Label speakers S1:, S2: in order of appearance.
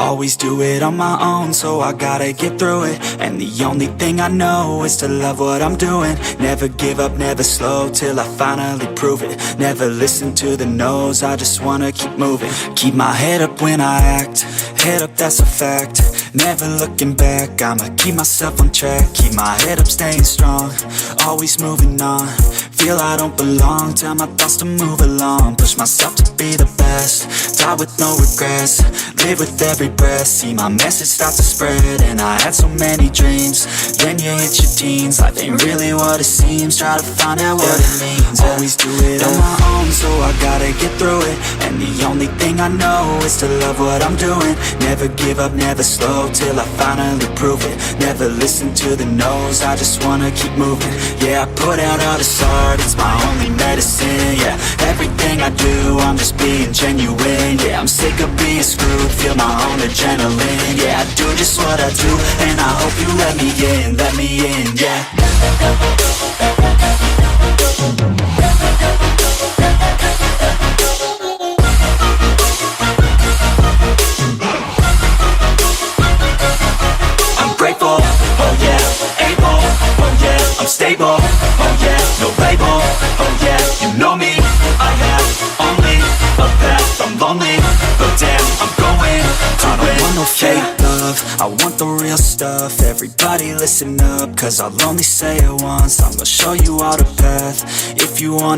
S1: Always do it on my own, so I gotta get through it. And the only thing I know is to love what I'm doing. Never give up, never slow, till I finally prove it. Never listen to the no's, I just wanna keep moving. Keep my head up when I act, head up, that's a fact. Never looking back, I'ma keep myself on track. Keep my head up, staying strong, always moving on. Feel I don't belong, tell my thoughts to move along. Push myself to be the best, die with no regrets. Live with every breath, see my message start to spread. And I had so many dreams, then you hit your teens. Life ain't really what it seems, try to find out what it means. Always do it on my own, so I gotta get through it. And the only thing I know is to love what I'm doing. Never give up, never slow, till I finally prove it. Never listen to the no's, I just wanna keep moving. Yeah, I put out all this art, it's my only medicine. Yeah, everything I do, I'm just being genuine. Yeah, I'm sick of being screwed, feel my own adrenaline. Yeah, I do just what I do, and I hope you let me in, yeah. I'm grateful, oh yeah, able, oh yeah, I'm stable, oh yeah, no label, oh yeah, you know me, I have only a path, I'm lonely, but damn, I'm going to I don't want no fake love, I want the real stuff. Everybody listen up, cause I'll only say it once. I'm gonna show you all the path, if you wanna